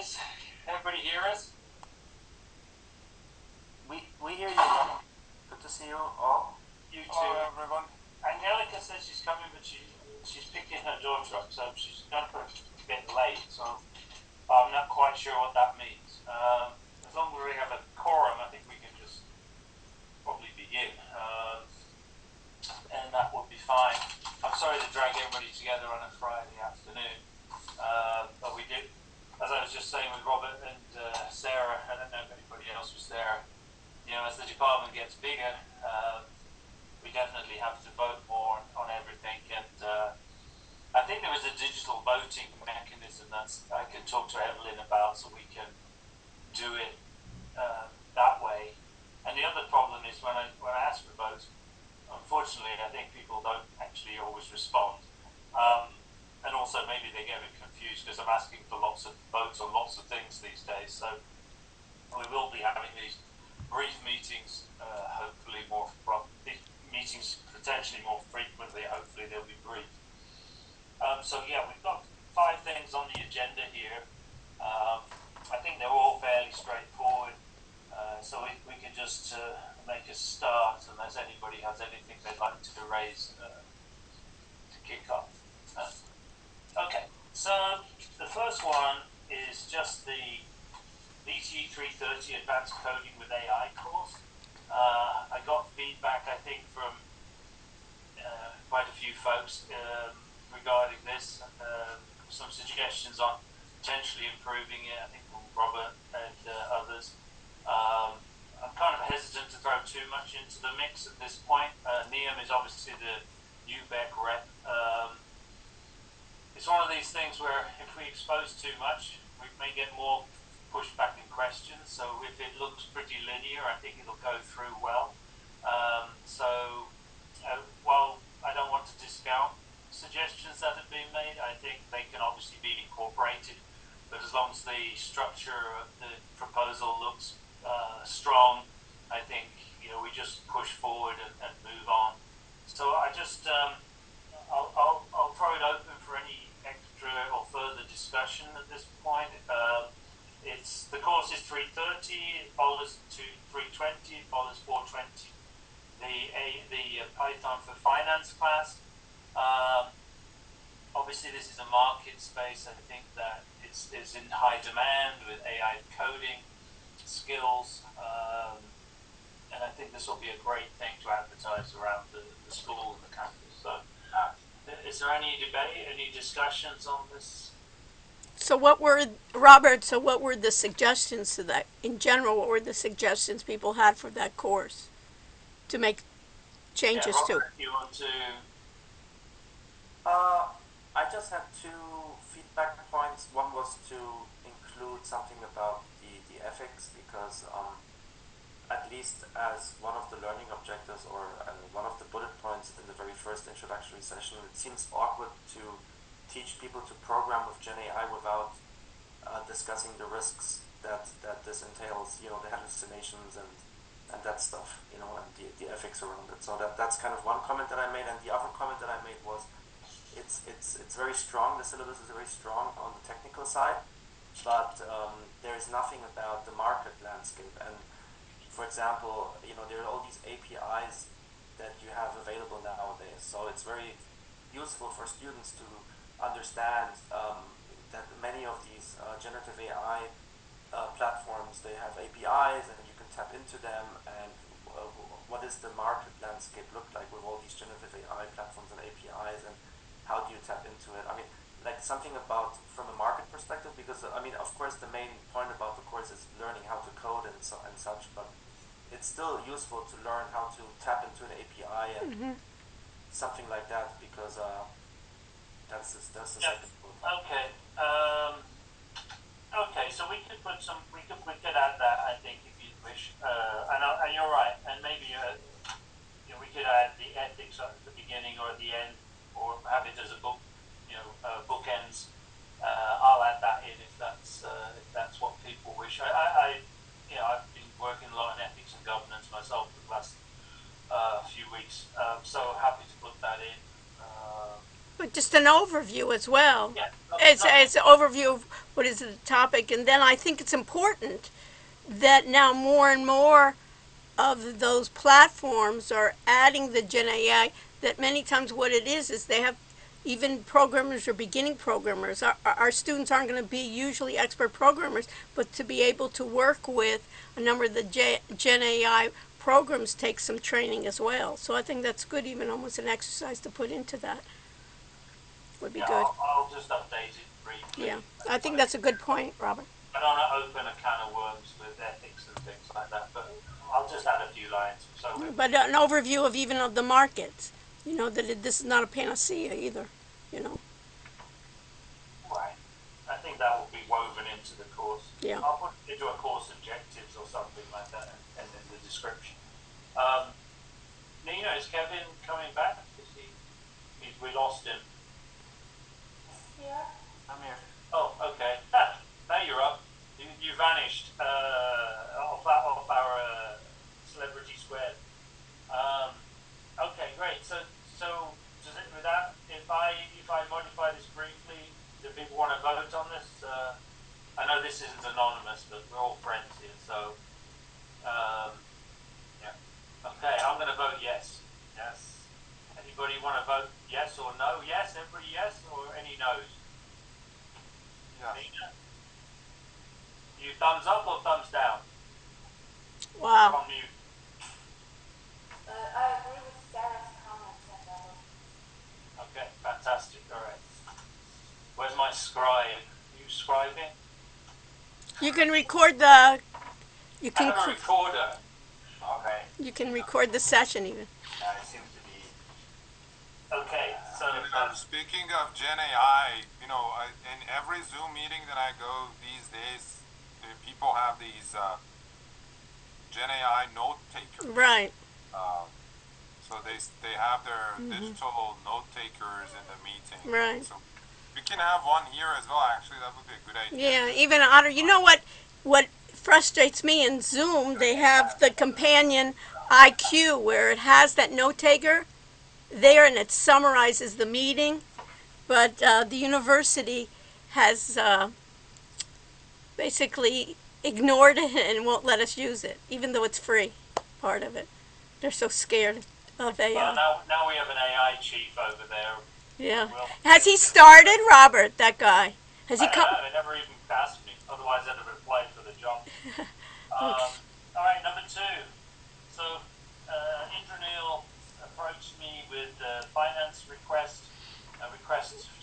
guys? Everybody hear us? We hear you. Good to see you all. You too. Hello, everyone. Angelica says she's coming, but she's picking her daughter up, so she's going to be a bit late. So I'm not quite sure what that means. As long as we have a quorum, I think we can just probably begin, and that would be fine. I'm sorry to drag everybody together on a Friday afternoon, but we do. As I was just saying with Robert and Sarah, I don't know if anybody else was there. You know, as the department gets bigger, we definitely have to vote more on everything. And I think there is a digital voting mechanism that I can talk to Evelyn about, so we can do it that way. And the other problem is when I ask for votes, unfortunately, I think people don't actually always respond. And also maybe they get a bit confused because I'm asking for lots of votes on lots of things these days. So we will be having these brief meetings, hopefully these meetings potentially more frequently. Hopefully they'll be brief. So yeah, we've got 5 things on the agenda here. I think they're all fairly straightforward. So we can just make a start unless anybody has anything they'd like to raise to kick off. Okay, so the first one is just the BT 330 Advanced Coding with AI course. I got feedback, I think, from quite a few folks regarding this. Some suggestions on potentially improving it, I think from Robert and others. I'm kind of hesitant to throw too much into the mix at this point. Niam is obviously the UBEC rep. It's one of these things where if we expose too much, we may get more pushback and questions. So if it looks pretty linear, I think it'll go through well. While I don't want to discount suggestions that have been made, I think they can obviously be incorporated. But as long as the structure of the proposal looks strong, I think we just push forward and move on. So I just I'll throw it open for any extra or further discussion at this point. The course is 3:30. It follows to 3:20. It follows 4:20. The Python for Finance class. Obviously, this is a market space. I think that it's in high demand with AI coding skills, and I think this will be a great thing to advertise around the school and the campus. So, is there any debate, any discussions on this? So what were, Robert, what were the suggestions to that? In general, what were the suggestions people had for that course to make changes Robert, to? You want to? I just had 2 feedback points. One was to include something about the ethics, because at least as one of the learning objectives or one of the bullet points in the very first introductory session, it seems awkward to teach people to program with Gen AI without discussing the risks that this entails, the hallucinations and that stuff, and the ethics around it. So that's kind of one comment that I made, and the other comment that I made was it's very strong. The syllabus is very strong on the technical side, but there is nothing about the market landscape. And for example, there are all these APIs that you have available nowadays. So it's very useful for students to understand that many of these generative AI platforms, they have APIs and you can tap into them, and what does the market landscape look like with all these generative AI platforms and APIs, and how do you tap into it? I mean, like something about from a market perspective, because of course the main point about the course is learning how to code and such, but it's still useful to learn how to tap into an API and something like that, because that's the second point. Okay. Okay. So we could put we could add that, I think, if you wish. And you're right. And maybe we could add the ethics at the beginning or at the end, or have it as a book, bookends. I'll add that in if that's what people wish. I've been working a lot on ethics and governance myself for the last few weeks, so happy to put that in. But just an overview as well. Yeah. It's an overview of what is the topic, and then I think it's important that now more and more of those platforms are adding the Gen AI, that many times what it is they have even programmers or beginning programmers. Our students aren't going to be usually expert programmers, but to be able to work with a number of the Gen AI programs takes some training as well. So I think that's good, even almost an exercise to put into that. Would be good. I'll just update it briefly. Yeah, I think that's a good point, Robert. I don't want to open a can of worms with ethics and things like that, but I'll just add a few lines. So, but an overview of even of the markets, that this is not a panacea either, Right. I think that will be woven into the course. Yeah. I'll put it into a course objectives or something like that, and in the description. Nina, is Kevin coming back? We lost him. Yeah, I'm here. Oh, okay. Now you're up. You vanished off our Celebrity Squared. Okay, great. So does it with that? If I modify this briefly, do people want to vote on this? I know this isn't anonymous, but we're all friends here. So yeah. Okay, I'm going to vote yes. Yes. Anybody want to vote yes or no? Yes. Everybody yes, or any no's? Yes. You thumbs up or thumbs down? Wow. You're on mute. I agree with Sarah's comments and Okay, fantastic. All right. Where's my scribe? You scribing? You can record the. You I have a can. recorder. Okay. You can record the session even. It seems to be. Okay, so. Speaking of Gen AI, in every Zoom meeting that I go these days, people have these Gen AI note takers. Right. So they have their digital note takers in the meeting. Right. So we can have one here as well. Actually, that would be a good idea. Yeah. Even Otter. You know what frustrates me in Zoom? They have the companion IQ where it has that note taker there and it summarizes the meeting, but the university has basically ignored it and won't let us use it, even though it's free. Part of it. They're so scared of AI. Well, now we have an AI chief over there. Yeah. Has he started, Robert? That guy. Has he I come? don't know, they never even asked me. Otherwise, I'd have applied for the job. All right, number 2. So, Indranil approached me with a finance request to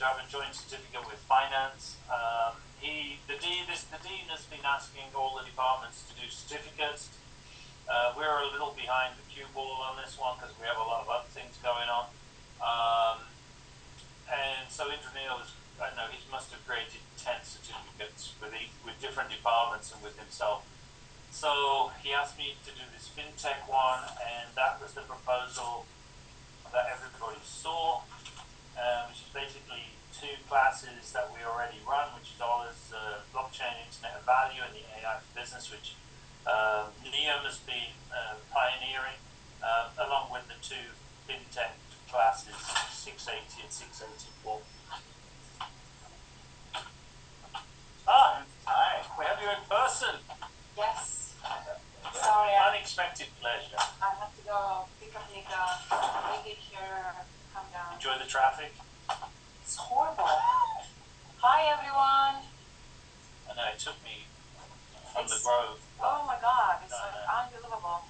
have a joint certificate with finance. The dean has been asking all the departments to do certificates. We're a little behind the cue ball on this one because we have a lot of other things going on. And so Indranil he must have created 10 certificates with different departments and with himself. So he asked me to do this fintech one, and that was the proposal that everybody saw, which is basically 2 classes that we already run, which is blockchain, Internet of Value, and the AI for Business, which Neom has been pioneering, along with the 2 fintech classes, 680 and 684. Hi, we have you in person. yes. Sorry, Unexpected pleasure. I have to go pick up Nika, make it here, come down. Enjoy the traffic. It's horrible. Hi everyone. I know, it took me from the Grove. Oh my god, it's unbelievable.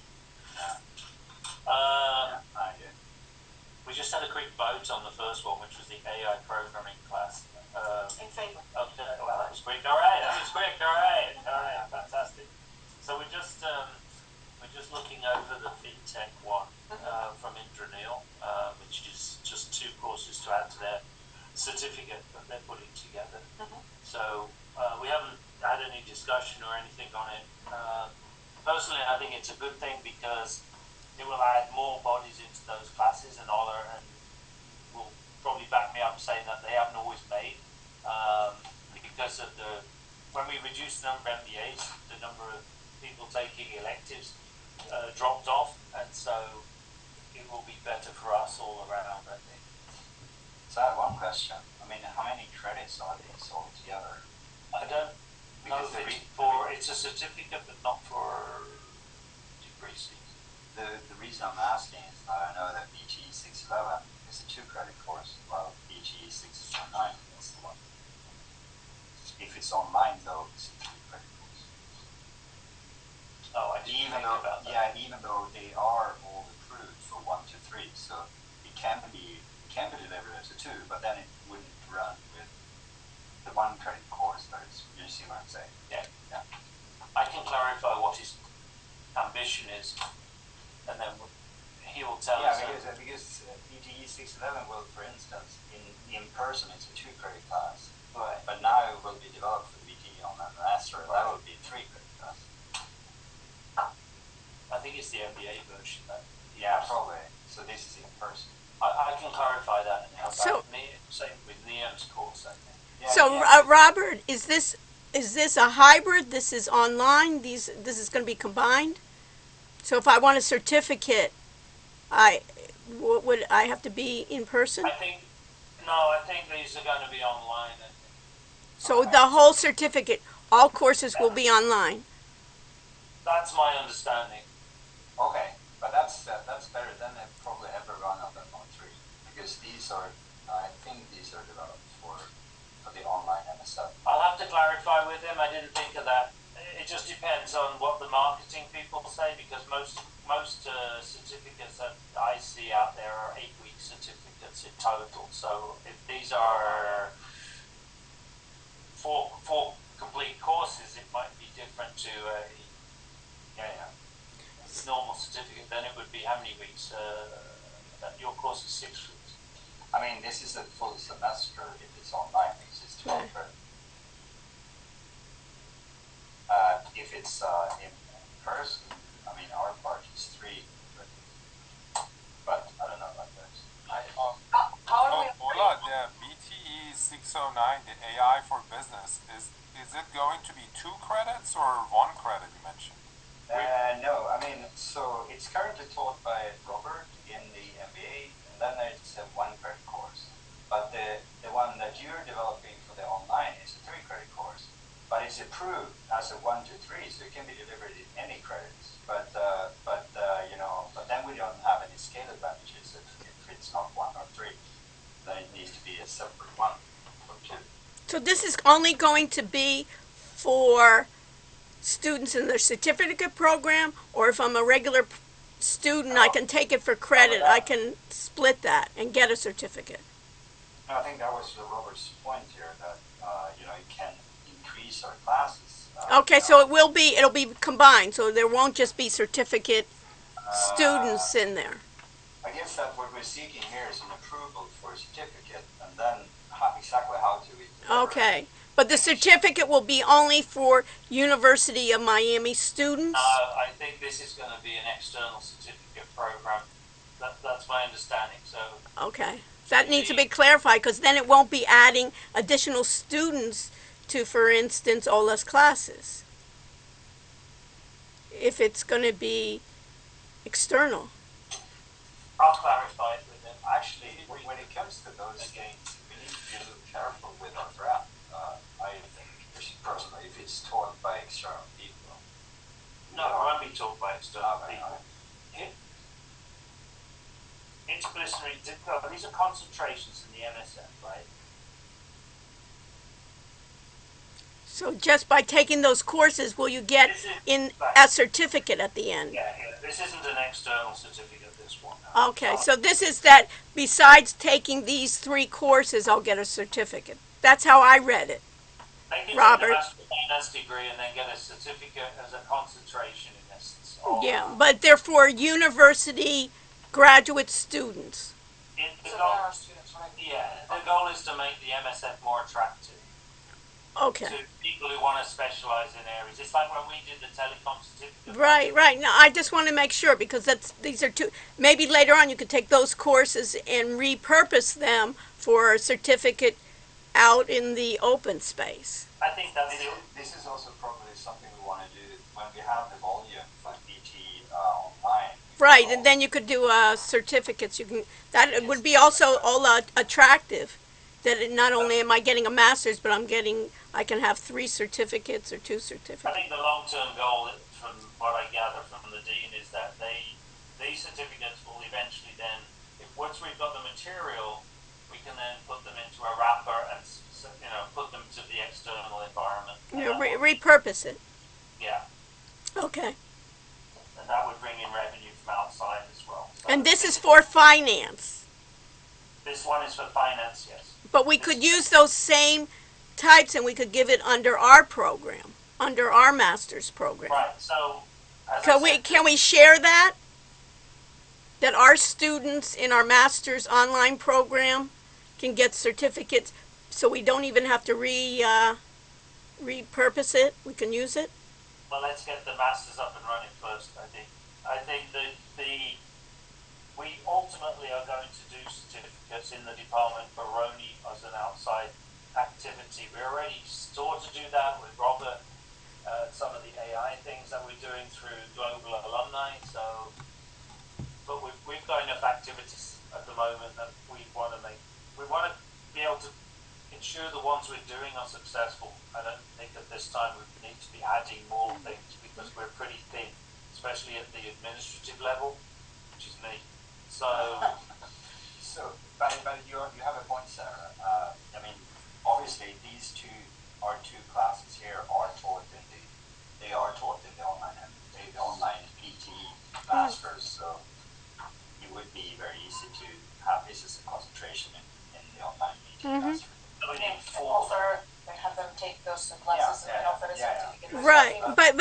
We just had a quick vote on the first one, which was the AI programming class. In favor. Okay, well, that was quick. All right, fantastic. So we're just looking over the fintech one from Indranil, which is just 2 courses to add to their certificate that they're putting together. So we haven't had any discussion or anything on it. Personally, I think it's a good thing because it will add more bodies into those classes, and Ola and will probably back me up saying that they haven't always made because of when we reduced the number of MBAs, the number of people taking electives dropped off, and so it will be better for us all around, I think. So I have one question. I mean, how many credits are these altogether? I don't certificate, but not for degree seats? The reason I'm asking is that I know that BGE 611 is a 2-credit course, while BGE 609 is the one. If it's online, though, it's a 3-credit course. Oh, I didn't think about that. Yeah, even though they are all approved for 1 to 3, so it can be delivered as a 2, but then it wouldn't run with the 1-credit course. But you see what I'm saying? Yeah. Yeah. I can clarify what his ambition is, and then he will tell us. Yeah, because BGE 611 will, for instance, in person it's a 2-credit class, Right. but now it will be developed for BGE on an master, and that will be a 3-credit class. I think it's the MBA version. Yeah, probably. So this is in person. I can clarify that and help So- out. Same with Neon's course, I think. Yeah, So, yeah. Robert, is this a hybrid? This is online. This is going to be combined. So, if I want a certificate, would I have to be in person? I think these are going to be online. I think. So the whole certificate, all courses will be online. That's my understanding. Okay, but that's better than probably ever run on the Mod 3, because I think these are developed for the online MSF. I'll have to clarify with him. I didn't think of that. It just depends on what the marketing people say, because most certificates that I see out there are 8-week certificates in total. So if these are four complete courses, it might be different to a normal certificate. Then it would be how many weeks? Your course is 6 weeks. I mean, this is a full semester if it's online, because it's 12 credits. If it's in person, I mean, our part is 3, but I don't know about that. How do we Ola, the BTE 609, the AI for business, is it going to be 2 credits or 1 credit you mentioned? No, I mean, so it's currently taught by Robert in the MBA, and then it's a 1-credit course. But the one that you're developing for the online is a 3-credit course, but it's approved as a 1 to 3, so it can be delivered in any credits. But then we don't have any scale advantages if it's not 1 or 3. Then it needs to be a separate 1 or 2. So this is only going to be for students in their certificate program, or if I'm a regular student, I can take it for credit. I can split that and get a certificate. No, I think that was Robert's point here, that it can increase our classes. Okay, so it'll be combined, so there won't just be certificate students in there. I guess that what we're seeking here is an approval for a certificate, and then exactly how to deliver it. Okay, but the certificate will be only for University of Miami students? I think this is going to be an external certificate program. That's my understanding. So Okay, that needs to be clarified, because then it won't be adding additional students to, for instance, Ola's classes, if it's going to be external. I'll clarify it with him. Actually, when it comes to those things, we need to be a little careful with our draft. I think, personally, if it's taught by external people. No, it won't be taught by external Okay. people. Interdisciplinary, these are concentrations in the MSF, right? So just by taking those courses, will you get in a certificate at the end? Yeah. This isn't an external certificate, this one. Okay, so this is that besides taking these 3 courses, I'll get a certificate. That's how I read it. They can Robert. get a master's degree and then get a certificate as a concentration in essence. Yeah, but they're for university graduate students. The So goal, there are students, right? the goal is to make the MSF more attractive Okay. to people who want to specialize in areas. It's like when we did the telecom certificate. Right. No, I just want to make sure, because these are 2. Maybe later on you could take those courses and repurpose them for a certificate out in the open space. I think that's the This is also probably something we want to do when we have the volume for BT online. Right, and then you could do certificates. That would be also all attractive That not only am I getting a master's, but I can have 3 certificates or 2 I certificates. think the long-term goal, from what I gather from the dean, is that these certificates will eventually then, once we've got the material, we can then put them into a wrapper and put them to the external environment. Repurpose it. Yeah. Okay. And that would bring in revenue from outside as well. So And this is for finance. This one is for finance, yes. But we could use those same types and we could give it under our program, under our master's program. Right. So can we share that? That our students in our master's online program can get certificates, so we don't even have to repurpose it. We can use it. Well, let's get the masters up and running first. I think we ultimately are going to do certificates in the department for Roni as an outside activity. We already sought to do that with Robert. Some of the AI things that we're doing through Global Alumni. So, but we've got enough activities at the moment that we want to be able to ensure the ones we're doing are successful. I don't think at this time we need to be adding more things because we're pretty thin, especially at the administrative level, which is me. So, but you have a point, Sarah. I mean, obviously these our two classes here are taught in the online PT masters. So it would be very easy to have this as a concentration in the online PT masters. Also, have them take those classes and offer a certificate. Right, but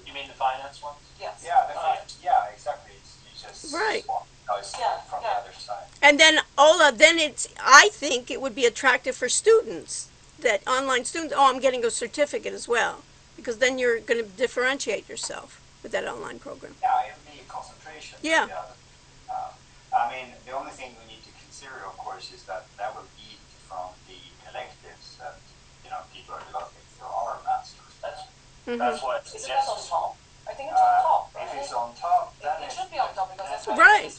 you mean the finance ones? Yes. Yeah, exactly. It's just right. From the other side. And then Ola, I think it would be attractive for students, that online students. Oh, I'm getting a certificate as well, because then you're going to differentiate yourself with that online program. Yeah, it would be a concentration. Yeah. I mean, the only thing we need to consider, of course, is that will eat from the electives that people are developing for our masters. That's what it Isn't that on top? I think it's on top. If it's on top, then it should be on top because that's what right.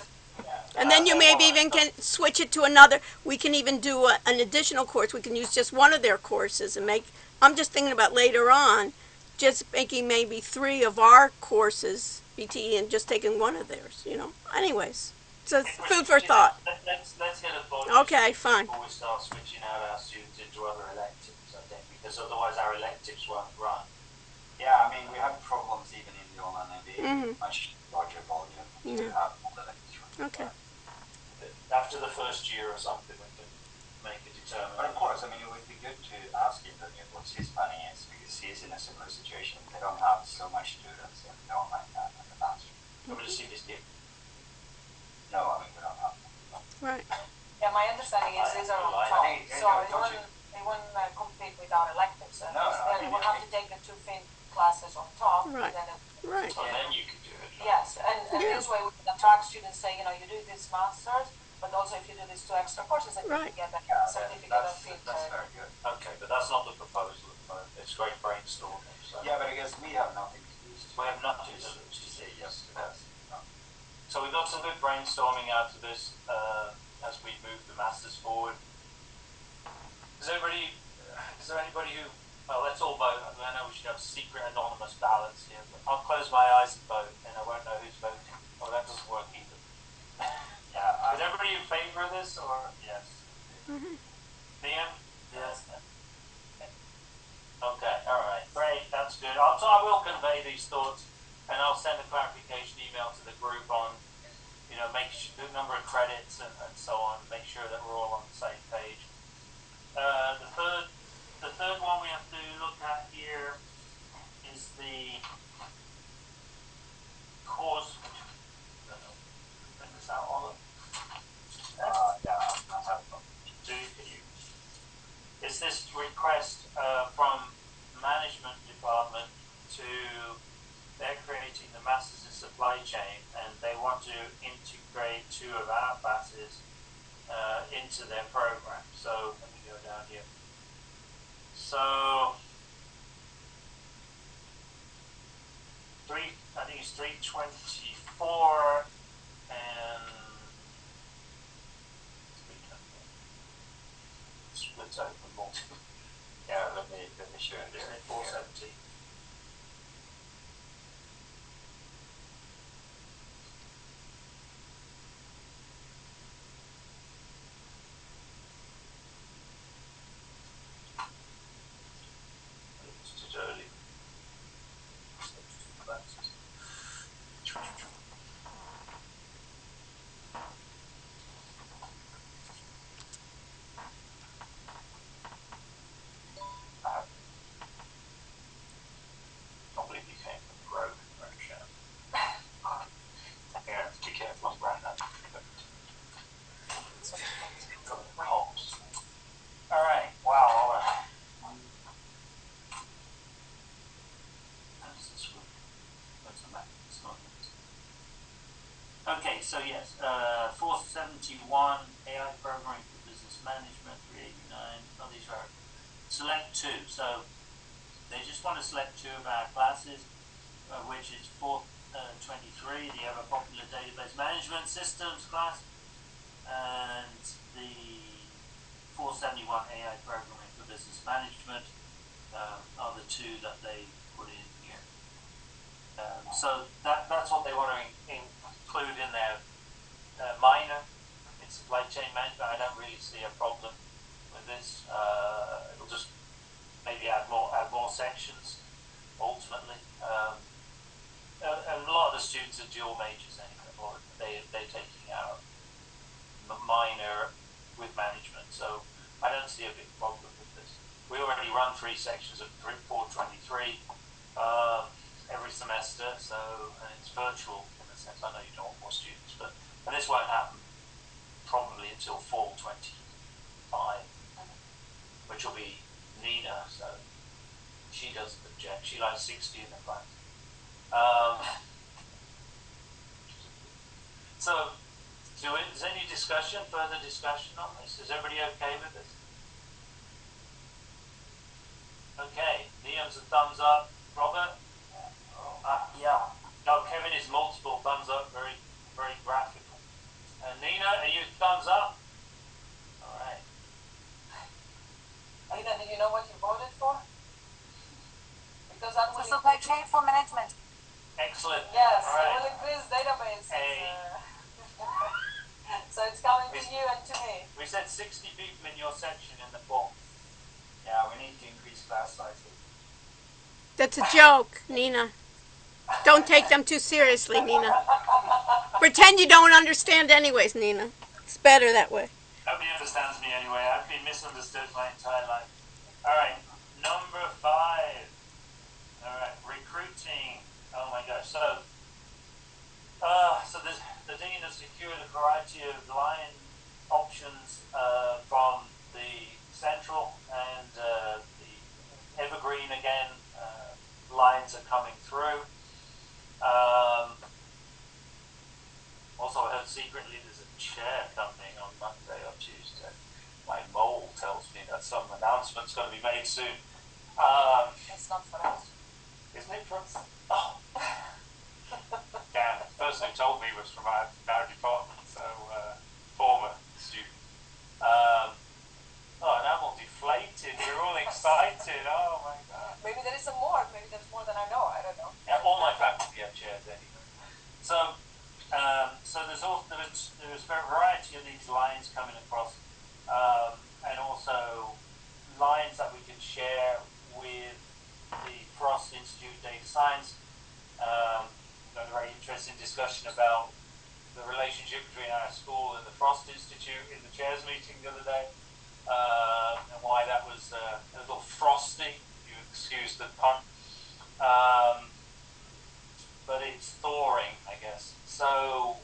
Yeah. And then you maybe even can switch it to another. We can even do an additional course. We can use just one of their courses and make. I'm just thinking about later on, just making maybe 3 of our courses BTE and just taking one of theirs. Anyways. So food for thought. Let's get a vote. Okay, fine. Before we start switching out our students into other electives, I think, because otherwise our electives won't run. Yeah, I mean, we have problems even in the online MBA, much larger volume to have all the electives run. Okay. After the first year or something, we can make a determination. But of course, I mean, it would be good to ask him what his planning is, because he's in a similar situation. They don't have so much students in the online and the master. You want me to see this deal? No, I mean, we don't have them. Right. Yeah, my understanding is these are on top, so they wouldn't compete with our electives. No, they will have to take the 2 fin classes on top. Right. And then Right. And then you can do it. Yes, and this way we can attract students, say, you do this master's, but also if you do these 2 extra courses, then you can get a certificate of fit. That's very good. Okay, but that's not the proposal. It's great brainstorming. So. Yeah, but I guess we have nothing to lose. We have nothing to lose to say yes to that. So we've got some good brainstorming out of this as we move the masters forward. Is there anybody who? Well, let's all vote. I know we should have secret anonymous ballots here, but I'll close my eyes and vote, and I won't know who's voting. Oh, that doesn't work either. Yeah. Is everybody in favor of this, or yes? Liam? Yes. Okay. All right. Great. That's good. I will convey these thoughts. And I'll send a clarification email to the group on, make the number of credits and so on. Make sure that we're all on the same page. The third one we have to look at here is the course. Bring this out, Oliver. Is this request from management department to? They're creating the Masters in Supply Chain, and they want to integrate 2 of our classes into their program. So let me go down here. So I think it's 324 and 324. Sure. Isn't it 470? It's too early. Can't believe you came from the road, Russia. You have to be careful on brand that. All right. Wow. How does this work? That's a map. It's not it. Okay. So yes, 471 AI programming for business management. 389. Oh, these are select two. So they just want to select two of our classes, which is 423, the ever popular database management systems class, and the 471 AI programming for business management are the two that they put in here. So that's what they want to include in their minor in supply chain management. I don't really see a problem with this. It'll just maybe add more sections ultimately. And a lot of the students are dual majors anyway, or they're taking out minor with management, so I don't see a big problem with this. We already run 3 sections of 423 every semester, so and it's virtual in a sense. I know you don't want more students, and this won't happen probably until fall 25, which will be Nina, so she doesn't object. She likes 60 in the class. So, is there any further discussion on this? Is everybody okay with this? Okay, Liam's a thumbs up. Robert? Yeah. No, Kevin is multiple thumbs up, very, very graphical. Nina, are you thumbs up? All right. Nina, did you know what you voted for? Because that will supply chain for management. Excellent. Yes, all right. it will increase databases. So it's coming to you and to me. We said 60 people in your section in the form. Yeah, we need to increase class sizes. That's a joke, Nina. Don't take them too seriously, Nina. Pretend you don't understand anyways, Nina. It's better that way. Nobody understands me anyway. I've been misunderstood my entire life. All right, number 5. All right, recruiting. Oh my gosh. So the dean has secured a variety of line options from the central and the evergreen again. Lines are coming through. Also, I heard secretly there's a chair coming on Monday or Tuesday. My mole tells me that some announcement's going to be made soon. It's not for us. Isn't it for us? Oh. Damn, the person who told me was from our department, so former student. And I'm all deflated. We're all excited. Oh my god. Maybe there is some more. Maybe there's more than I know. I don't know. Yeah, all my faculty have chairs anyway. So there's a variety of these lines coming across, and also lines that we can share with the Frost Institute of Data Science. Got a very interesting discussion about the relationship between our school and the Frost Institute in the chairs meeting the other day, and why that was a little frosty, if you excuse the pun. But it's thawing, I guess. So,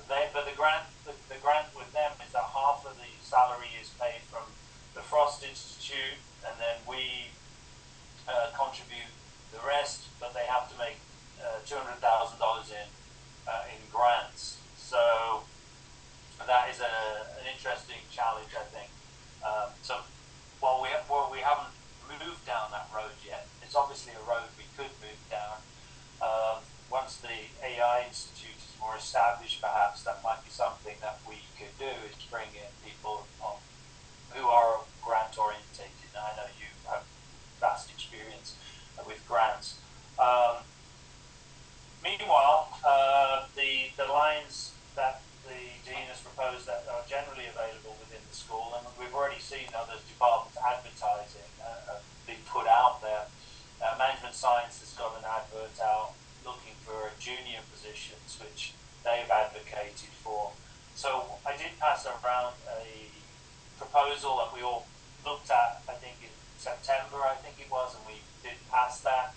the grant with them is that half of the salary is paid from the Frost Institute, and then we contribute the rest. But they have to make $200,000 in grants. So that is an interesting challenge, I think. So while we haven't moved down that road yet, it's obviously a road we could move down. Once the AI Institute is more established, perhaps that might be something that we could do, is bring in people who are grant orientated. Now, I know you have vast experience advertising being put out there. Management Science has got an advert out looking for junior positions, which they've advocated for. So I did pass around a proposal that we all looked at, I think in September, I think it was, and we did pass that.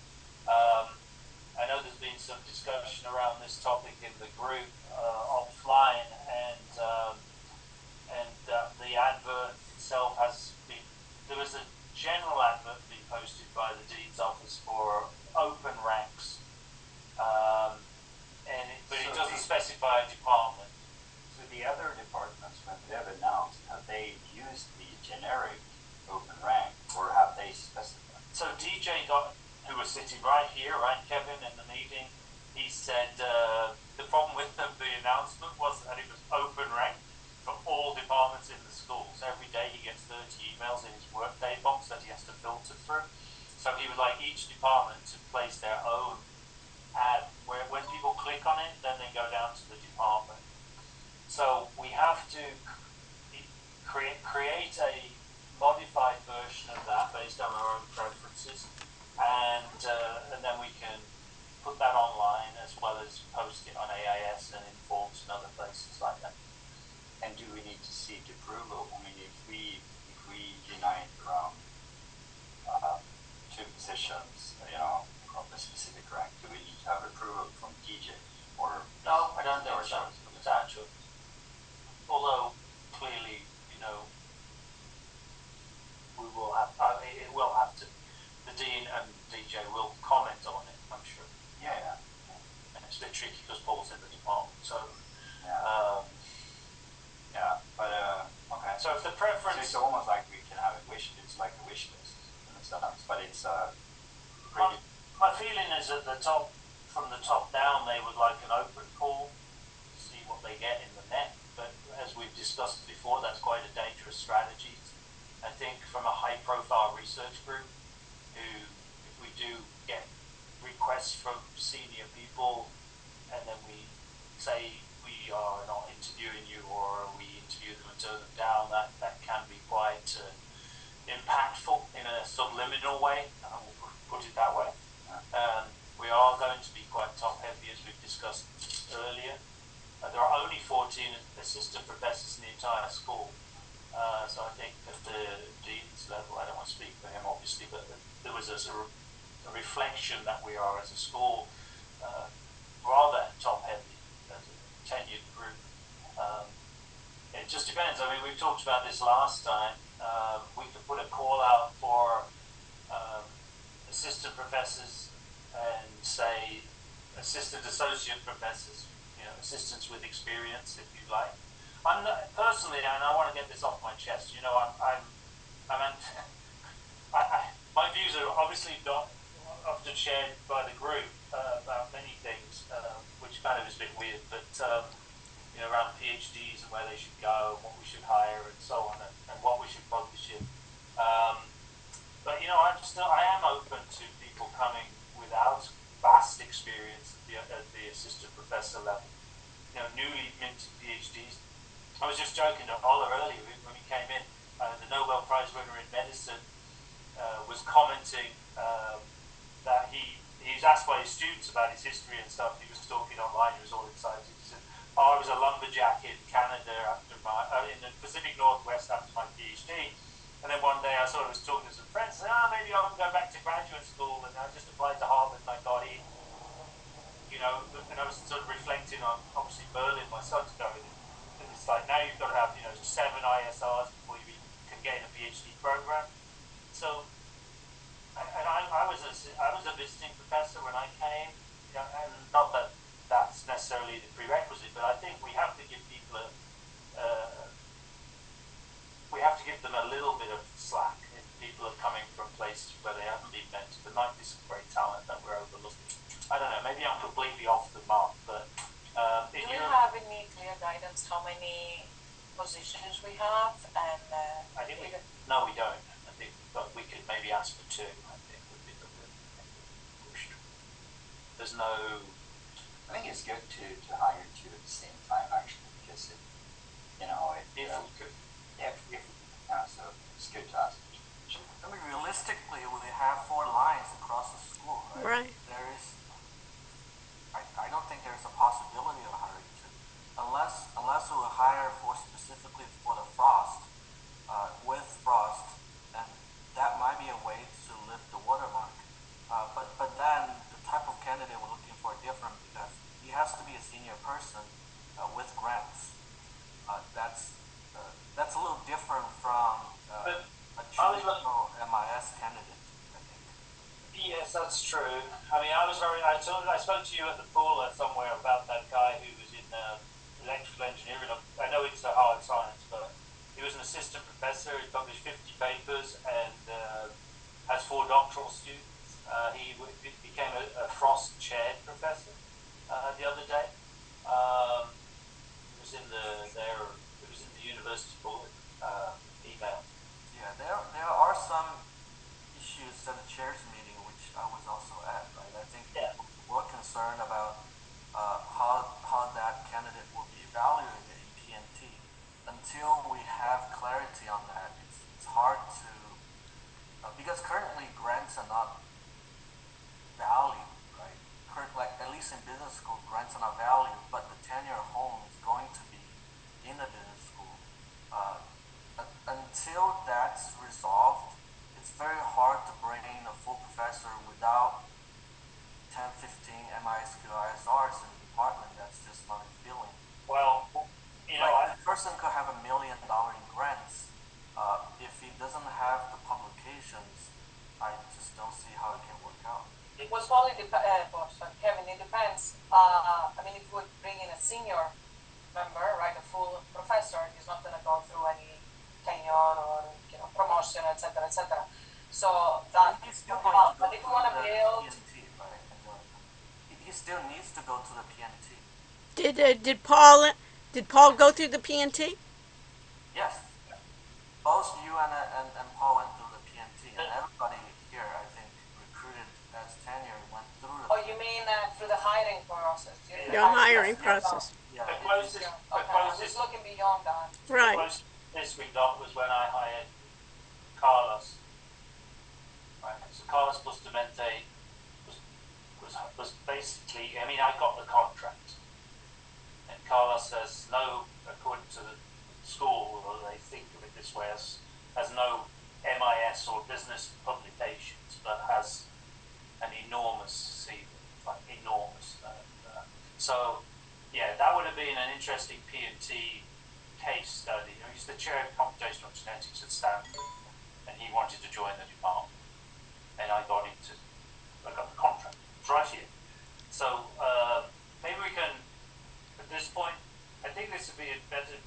I know there's been some discussion around this topic in the group offline, and the advert itself has been, there was a general advert being posted by the Dean's Office for open ranks, but it doesn't specify a department. So the other departments, when they've announced, have they used the generic open rank, or have they specified? So DJ who was sitting right here, right, Kevin, in the meeting, he said the problem with the announcement was that it was open rank for all departments in the schools. Every day he gets 30 emails in his workday box that he has to filter through. So he would like each department to place their own ad, where when people click on it, then they go down to the department. So we have to create a modified version of that based on our own preferences, and then we can put that online as well as post it on AIS and in Forms and other places like that. And do we need to seek approval? I mean, if we unite around two positions, of a specific rank, do we need to have approval from DJ, or no? I don't think so. It's actual. Although clearly, we will have. It will have to. The Dean and DJ will comment on it, I'm sure. Yeah. And it's a bit tricky because Paul's in the department, so. Okay. So if the preference, so it's almost like we can have a wish. It's like a wish list in a sense, but it's my feeling is at the top, from the top down, they would like an open call to see what they get in the net. But as we've discussed before, that's quite a dangerous strategy. I think from a high-profile research group, who, if we do get requests from senior people, and then we say we are not interviewing you, or we interview them and turn them down, that can be quite impactful in a subliminal way. I will put it that way. We are going to be quite top-heavy, as we've discussed earlier. There are only 14 assistant professors in the entire school. So I think at the Dean's level, I don't want to speak for him obviously, but there was a reflection that we are as a school rather top-heavy as a tenured group. It just depends. I mean, we talked about this last time. We could put a call out for assistant professors and say assistant associate professors, assistants with experience, if you like. I'm not, personally, and I want to get this off my chest. My views are obviously not often shared by the group about many things, which kind of is a bit weird. But around PhDs and where they should go, and what we should hire, and so on, and what we should publish in. But I am open to people coming without vast experience at the assistant professor level. Newly minted PhDs. I was just joking to Ola earlier when he came in. The Nobel Prize winner in medicine was commenting that he's asked by his students about his history and stuff. He was talking online. He was all excited. He said, "I was a lumberjack in Canada in the Pacific Northwest after my PhD." And then one day I sort of was talking to some friends, and said, maybe I'll go back to graduate school, and I just applied to Harvard and I got in. And I was sort of reflecting on, obviously, Berlin, my son's going in. And it's like, now you've got to have, 7 ISRs before you can get in a PhD program. So, and I was a visiting professor when I came, and not that that's necessarily the prerequisite, but I think we have to give people a little bit of slack if people are coming from places where they haven't been mentored. There might be some great talent that we're overlooking. I don't know, maybe I'm completely off the mark, but do you have any clear guidance how many positions we have? And I think no, we don't. I think, but we could maybe ask for 2. I think would be the push. There's no. I think it's good to hire 2 at the same time, actually, because if we could. So it's good to ask. That'd be really Yes, that's true. I mean, I spoke to you at the pool somewhere about that guy who was in electrical engineering. I know it's a hard science, but he was an assistant professor. He published 50 papers and has 4 doctoral students. He became a Frost chaired professor the other day. It was in the university bulletin email. Yeah, there are some issues at the chairs meeting which I was also at, right? I think people were concerned about how that candidate will be evaluated in PNT. Until we have clarity on that, it's hard to because currently grants are not valued, right? Like at least in business school, grants are not valued, but the tenure home is going to be in the business school. Until that's resolved, it's very hard to bring in a full professor without 10, 15 MISQ ISRs in the department. That's just not appealing. Well, a person could have $1 million in grants. If he doesn't have the publications, I just don't see how it can work out. It was only Kevin, it depends. I mean, if we bring in a senior member, right, a full professor, he's not going to go through any tenure or promotion, etc., etc. So that he's still going to go but if you want to build, PNT, right? He still needs to go to the PNT. Did Paul go through the PNT? Yes. Both you and Paul went through the PNT, and everybody here, I think, recruited as tenure went through the. Oh, you mean through the hiring process? The hiring process. Yeah. The closest, I'm just looking beyond that. Right. This we got was when I hired Carlos. Right. So Carlos Bustamante was basically, I mean, I got the contract, and Carlos says no, according to the school, or they think of it this way, has no MIS or business publications, but has an enormous CV, like enormous. So, yeah, that would have been an interesting P&T case study. He's the chair of computational genetics at Stanford, and he wanted to join the department, and I got the contract. It's right here. So maybe we can, at this point, I think this would be a better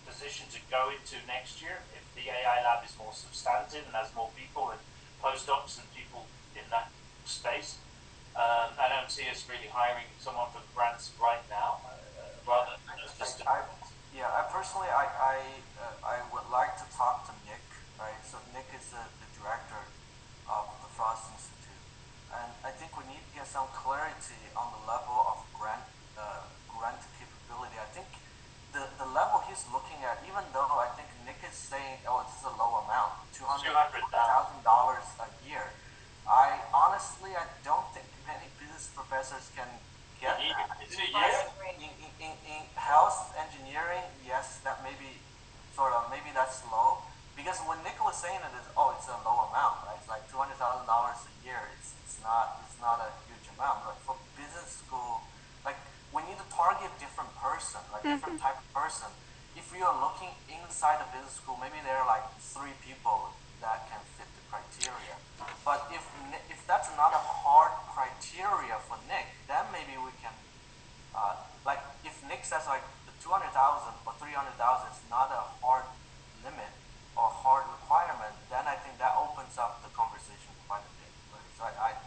position to go into next year if the AI lab is more substantive and has more people and postdocs and people in that space. I don't see us really hiring someone for grants right now. I personally, I would like to talk to Nick, right? So Nick is the director of the Frost Institute, and I think we need to get some clarity on the level of grant capability. I think the level he's looking at, even though I think Nick is saying, oh, this is a low amount, $200,000 a year. I honestly don't think many business professors can get that. In health engineering, yes, that maybe that's low. Because when Nick was saying it, it's a low amount, right? It's like $200,000 a year. It's not a huge amount. But for business school, like we need to target different person, like different type of person. If you are looking inside the business school, maybe there are like 3 people that can fit the criteria. But if that's not a hard criteria for Nick, then maybe we can, like if Nick says like the 200,000 or 300,000 is not a hard limit or hard requirement, then I think that opens up the conversation quite a bit. Right?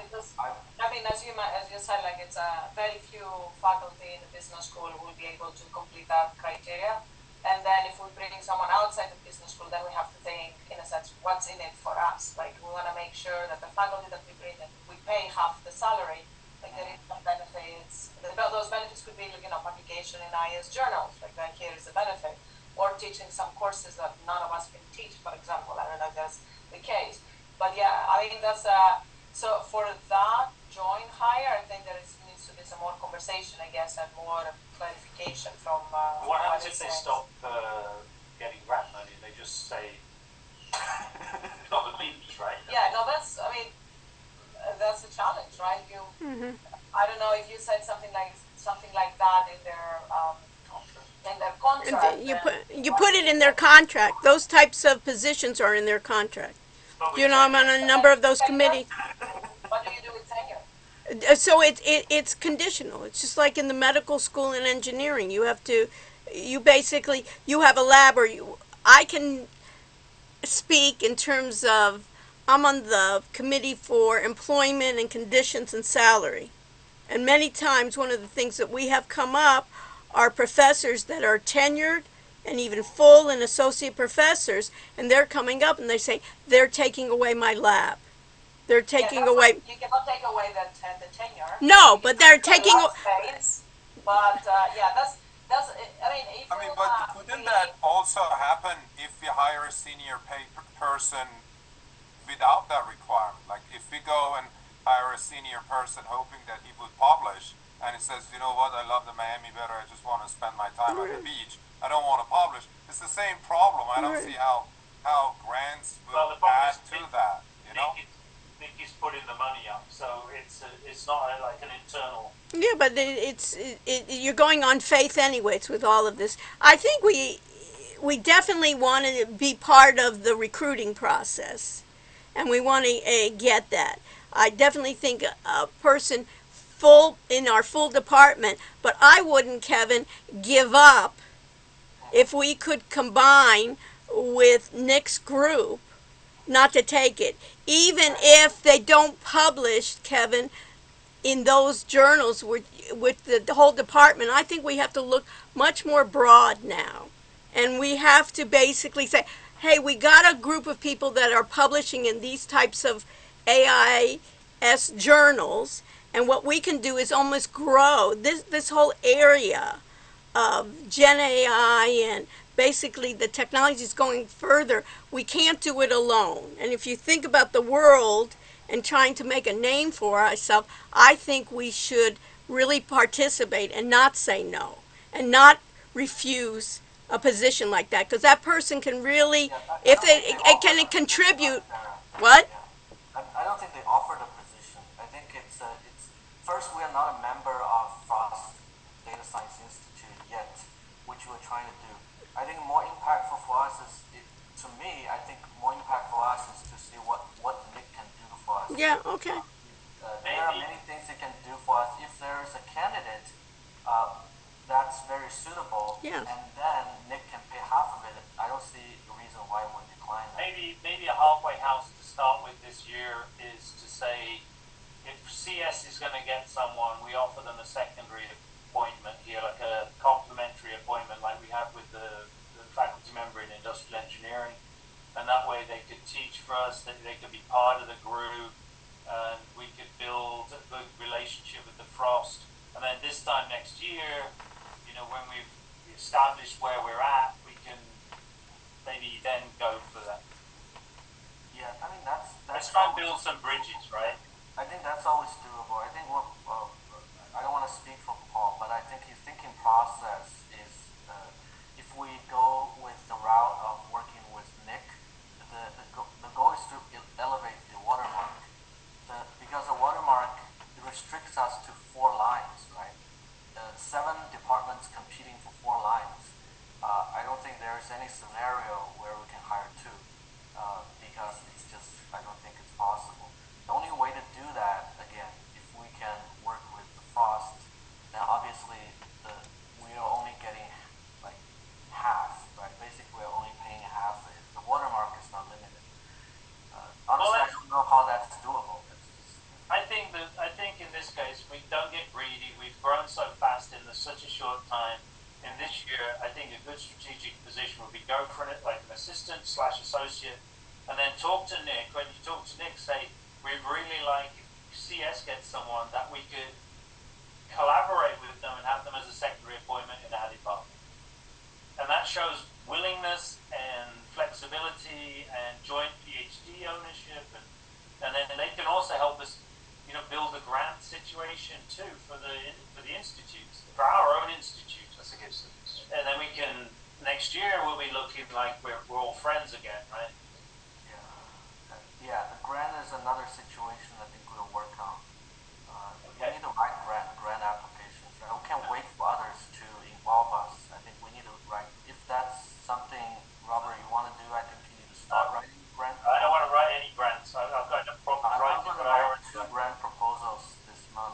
So I mean, as you said, like it's very few faculty in the business school who will be able to complete that criteria. And then if we bring someone outside the business school, then we have to think, in a sense, what's in it for us? Like we want to make sure that the faculty that we bring in, we pay half the salary, like there is some benefits. Those benefits could be, publication in IS journals, like that here is a benefit, or teaching some courses that none of us can teach, for example. I don't know if that's the case. But yeah, I think that's, so for that joint hire, I think needs to be some more conversation, I guess, and more clarification from. What happens if they stop getting grant money? They just say, not the beach, right? Yeah, no, that's a challenge, right? I don't know if you said something like that in their contract. You put it in their contract. Those types of positions are in their contract. I'm on a number of those committees. So it's conditional. It's just like in the medical school and engineering. You basically, you have a lab, or I can speak in terms of, I'm on the committee for employment and conditions and salary. And many times, one of the things that we have come up are professors that are tenured and even full and associate professors, and they're coming up and they say, they're taking away my lab. They're taking away. You cannot take away the tenure. No, You but can they're take away taking. lab space. But yeah, that's. I mean, if I mean, you but couldn't that also happen if we hire a senior person without that requirement? Like if we go and hire a senior person hoping that he would publish, and he says, you know what, I love the Miami better, I just want to spend my time at the beach, I don't want to publish. It's the same problem. I don't see how grants will add to that, you know? Nick is putting the money up, so it's not like an internal. Yeah, but you're going on faith anyways with all of this. I think we definitely want to be part of the recruiting process, and we want to get that. I definitely think a person full in our full department, but I wouldn't, Kevin, give up if we could combine with Nick's group not to take it. Even if they don't publish, Kevin, in those journals with the whole department, I think we have to look much more broad now. And we have to basically say, hey, we got a group of people that are publishing in these types of AIS journals, and what we can do is almost grow this whole area of Gen AI, and basically the technology is going further. We can't do it alone. And if you think about the world and trying to make a name for ourselves, I think we should really participate and not say no and not refuse a position like that, because that person can really, if it can contribute. What? I don't think they offer the position. I think it's first, we are not a member of Frost Data Science Institute yet, which we're trying to do. I think more impactful for us is, to me, I think more impactful for us is to see what Nick can do for us. Yeah. Okay. There are many things he can do for us. If there is a candidate that's very suitable, Yeah. and then Nick can pay half of it, I don't see a reason why we would decline that. Maybe a halfway house to start with this year is to say, if CS is going to get someone, we offer them a secondary appointment here, like a complementary appointment, like we have with the faculty member in industrial engineering, and that way they could teach for us, they could be part of the group, and we could build a good relationship with the Frost. And then this time next year, when we've established where we're at, we can maybe then go for that. Yeah, I mean that's let's try and build some bridges, right? I think that's always doable. I think I don't want to speak for Paul, but I think his thinking process is if we go with the route of working with Nick, the goal is to elevate the watermark. Because the watermark restricts us to 4 lines, right? 7 departments competing for 4 lines. I don't think there is any scenario where we can hire 2 because it's just, I don't think it's possible. The only way to do that, again, if we can work with the Frost, then obviously we are only getting like half, right? Basically, we're only paying half of it. The watermark is not limited. Honestly, I don't know how that's doable. I think in this case we don't get greedy. We've grown so fast in such a short time. In this year, I think a good strategic position would be go for it like an assistant/associate, and then talk to Nick. When you talk to Nick, say we'd really like if CS gets someone that we could collaborate with them and have them as a secondary appointment in our department, and that shows willingness and flexibility and joint PhD ownership, and then they can also help us build a grant situation too for the institutes, for our own institute. That's a good solution. And then we can, next year we'll be looking like we're all friends again, right? Yeah, the grant is another situation I think we'll work on. We need to write grant applications. Right? We can't wait for others to involve us. I think we need to write. If that's something, Robert, you want to do, I think you need to start writing grant. I don't want to write any grants. I've got no problem writing. I'm going to write 2 grant proposals this month.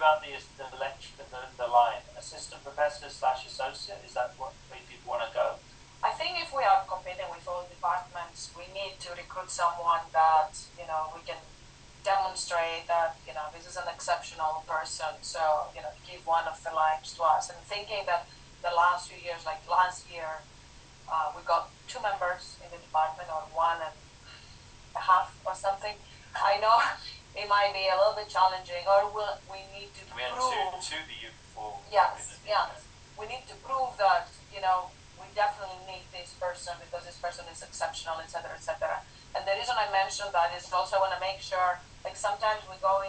about the line? Assistant professor slash associate? Is that what way people want to go? I think if we are competing with all departments, we need to recruit someone that, you know, we can demonstrate that, you know, this is an exceptional person. So, you know, give one of the lines to us. And thinking that the last few years, like last year, we got 2 members in the department, or 1.5 or something. I know it might be a little bit challenging, or we need to We had prove. two the year before. Yes, yes. We need to prove that, you know, we definitely need this person because this person is exceptional, etc., etc. And the reason I mentioned that is also I want to make sure, like sometimes we go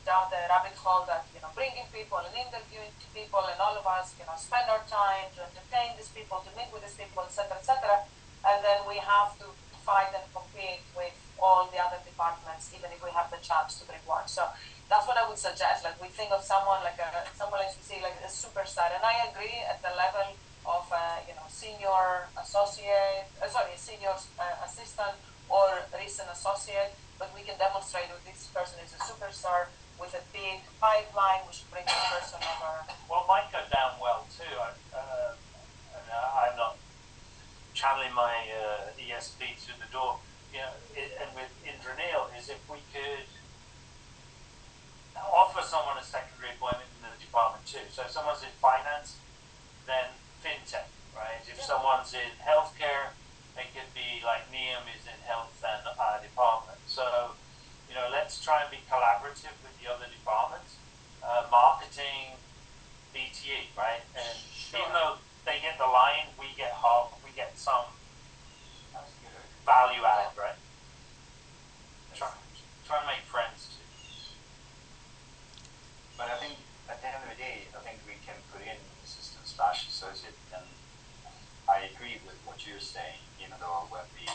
down the rabbit hole that, you know, bringing people and interviewing people, and all of us, you know, spend our time to entertain these people, to meet with these people, etc., etc. And then we have to fight and compete with all the other departments, even if we have the chance to bring one. So that's what I would suggest. Like we think of someone like someone as we see like a superstar, and I agree at the level of you know, senior associate, senior assistant or recent associate. But we can demonstrate that this person is a superstar with a big pipeline. We should bring this person over. Well, might go down well too. I'm not channeling my ESP through the door. You know, and with Indranil is if we could offer someone a secondary appointment in the department too. So if someone's in finance, then fintech, right? If someone's in healthcare, it could be like Neom is in health and our department. So, you know, let's try and be collaborative with the other departments. Marketing, BTE, right? And even though they get the line, we get half, we get some value add, right? Try and make friends too. But I think at the end of the day, I think we can put in assistant slash associate, and I agree with what you're saying, even though when we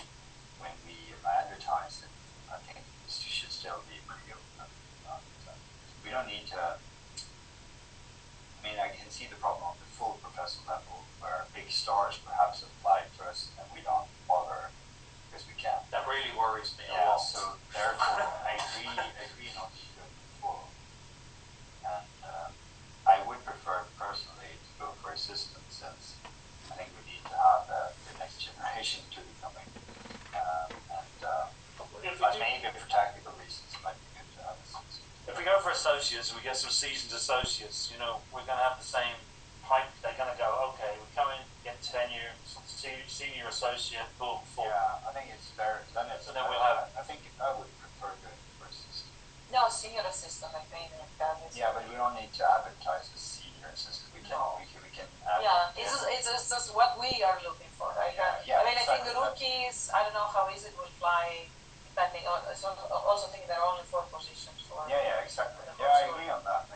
advertise it, I think it should still be pretty open. We don't need to, I mean, I can see the problem on the full professor level where big stars perhaps apply to us and we don't bother because we can't. That really worries me a Yeah, lot. so therefore I agree not to go full. And I would prefer personally to go for assistant, since I think we need to have the next generation to be coming. But maybe for tactical reasons it might be good to have assistant. If we go for associates, we get some seasoned associates, you know, we're going to have the same pipe. They're going to go, okay, we come in, get tenure, senior associate, boom, full. Yeah, I think it's fair. Then we'll have. I think I would prefer going for assistant. No, senior assistant, I think. Yeah, but we don't need to advertise as senior assistant. We can. No. We can. Add, Yeah, it's just what we are looking for, right? Yeah, I mean, exactly. I think the rookies, I don't know how easy it will fly, depending on. So also think there are only 4 positions for. Yeah, exactly. Yeah, I agree on that.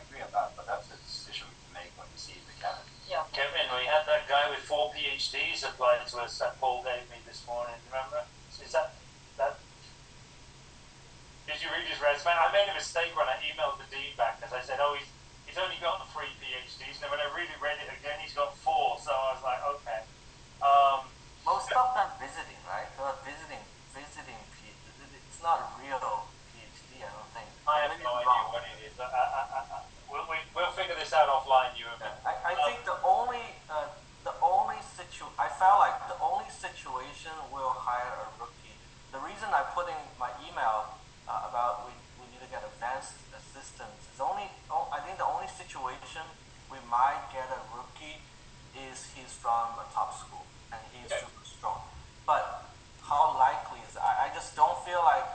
But that's a decision we can make when we see the candidate. Yeah. Kevin, we had that guy with 4 PhDs applying to us that Paul gave me this morning. Remember? Is that? Did you read his resume? I made a mistake when I emailed the dean back because I said, "Oh, he's only got 3 PhDs." And when I really read it again, he's got 4. So I was like, "Okay." Most of them visiting, right? They're visiting. It's not a real PhD, I don't think. I have no idea what it is. We'll figure this out offline, you and me. I think the only I felt like the only situation we'll hire a rookie. The reason I put in my email about we need to get advanced assistants is I think the only situation we might get a rookie is he's from a top school and he's super strong. But how likely is I just don't feel like